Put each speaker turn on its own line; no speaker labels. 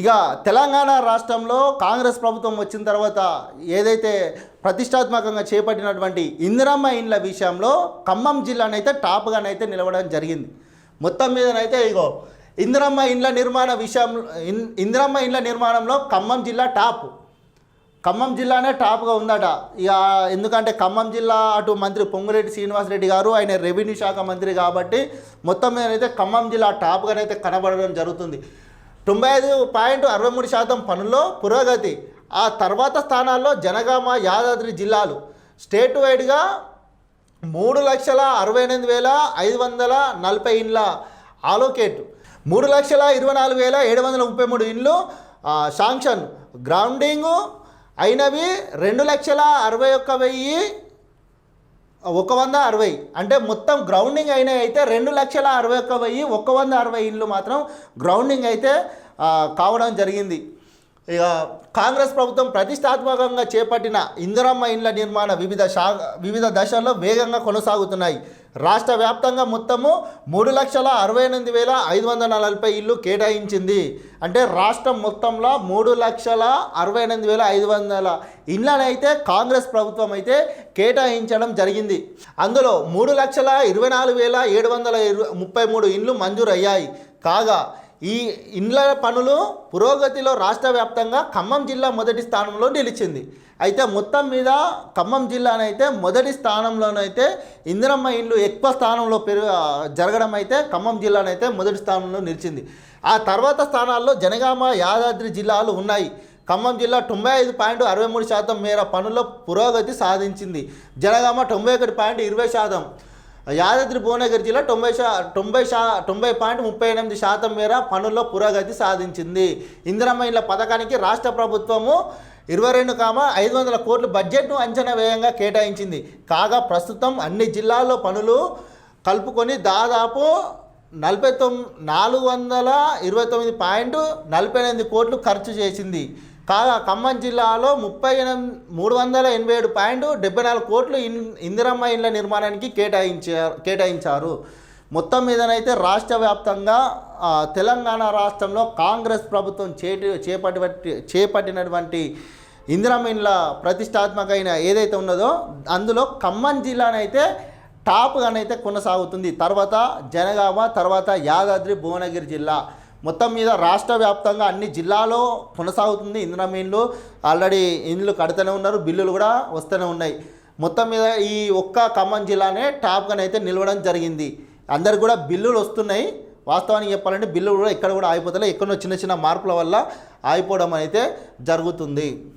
ఇక తెలంగాణ రాష్ట్రంలో కాంగ్రెస్ ప్రభుత్వం వచ్చిన తర్వాత ఏదైతే ప్రతిష్టాత్మకంగా చేపట్టినటువంటి ఇందిరమ్మ ఇండ్ల విషయంలో ఖమ్మం జిల్లానైతే టాప్గానైతే నిలవడం జరిగింది. మొత్తం మీదనైతే ఇగో ఇందిరమ్మ ఇండ్ల నిర్మాణ విషయంలో ఇందిరమ్మ ఇండ్ల నిర్మాణంలో ఖమ్మం జిల్లా ఖమ్మం జిల్లానే టాప్గా ఉందట. ఇక ఎందుకంటే ఖమ్మం జిల్లా అటు మంత్రి పొంగులేటి శ్రీనివాసరెడ్డి గారు, ఆయన రెవెన్యూ శాఖ మంత్రి కాబట్టి మొత్తం మీదనైతే ఖమ్మం జిల్లా టాప్గానైతే కనబడడం జరుగుతుంది. 95.63% పనుల్లో పురోగతి. ఆ తర్వాత స్థానాల్లో జనగామ, యాదాద్రి జిల్లాలు. స్టేట్ వైడ్గా 3,68,540 ఇండ్ల ఆలోకేట్, 3,24,733 ఇండ్లు శాంక్షన్, గ్రౌండింగు అయినవి 2,61,160. అంటే మొత్తం గ్రౌండింగ్ అయినవి అయితే 2,61,160 ఇండ్లు మాత్రం గ్రౌండింగ్ అయితే కావడం జరిగింది. ఇక కాంగ్రెస్ ప్రభుత్వం ప్రతిష్టాత్మకంగా చేపట్టిన ఇందిరమ్మ ఇండ్ల నిర్మాణ వివిధ దశల్లో వేగంగా కొనసాగుతున్నాయి. రాష్ట్ర వ్యాప్తంగా మొత్తము 3,68,540 ఇల్లు కేటాయించింది. అంటే రాష్ట్రం మొత్తంలో 3,68,540 ఇళ్ళనైతే కాంగ్రెస్ ప్రభుత్వం అయితే కేటాయించడం జరిగింది. అందులో 3,24,733 ఇండ్లు మంజూరయ్యాయి. కాగా ఈ ఇండ్ల పనులు పురోగతిలో రాష్ట్ర వ్యాప్తంగా ఖమ్మం జిల్లా మొదటి స్థానంలో నిలిచింది. అయితే మొత్తం మీద ఖమ్మం జిల్లానైతే మొదటి స్థానంలోనైతే ఇందిరమ్మ ఇండ్లు ఎక్కువ స్థానంలో జరగడం అయితే ఖమ్మం జిల్లానైతే మొదటి స్థానంలో నిలిచింది. ఆ తర్వాత స్థానాల్లో జనగామ, యాదాద్రి జిల్లాలు ఉన్నాయి. ఖమ్మం జిల్లా 95.63% మేర పనుల్లో పురోగతి సాధించింది. జనగామ 91.20%, యాదాద్రి భువనగిరి జిల్లా 90.38% మేర పనుల్లో పురోగతి సాధించింది. ఇందిరమ్మ ఇండ్ల పథకానికి రాష్ట్ర ప్రభుత్వము 22,500 కోట్ల బడ్జెట్ను అంచనా వ్యయంగా కేటాయించింది. కాగా ప్రస్తుతం అన్ని జిల్లాల్లో పనులు కలుపుకొని దాదాపు 429.48 కోట్లు ఖర్చు చేసింది. కాగా ఖమ్మం జిల్లాలో 387.74 కోట్లు ఇందిరమ్మ ఇండ్ల నిర్మాణానికి కేటాయించారు. మొత్తం మీదనైతే రాష్ట్ర వ్యాప్తంగా తెలంగాణ రాష్ట్రంలో కాంగ్రెస్ ప్రభుత్వం చేపట్టినటువంటి ఇందిరమ్మ ఇండ్ల ప్రతిష్టాత్మకమైన ఏదైతే ఉన్నదో అందులో ఖమ్మం జిల్లానైతే టాప్గానైతే కొనసాగుతుంది. తర్వాత జనగామ, తర్వాత యాదాద్రి భువనగిరి జిల్లా. మొత్తం మీద రాష్ట్ర వ్యాప్తంగా అన్ని జిల్లాలో కొనసాగుతుంది ఇందిరమ్మ ఇండ్లు. ఆల్రెడీ ఇండ్లు కడుతూనే ఉన్నారు, బిల్లులు కూడా వస్తూనే ఉన్నాయి. మొత్తం మీద ఈ ఒక్క ఖమ్మం జిల్లానే టాప్గానైతే నిలవడం జరిగింది. అందరికి కూడా బిల్లులు వస్తున్నాయి. వాస్తవానికి చెప్పాలంటే బిల్లులు కూడా ఇక్కడ కూడా ఆగిపోతలే, ఎక్కడో చిన్న చిన్న మార్పుల వల్ల ఆగిపోవడం అయితే జరుగుతుంది.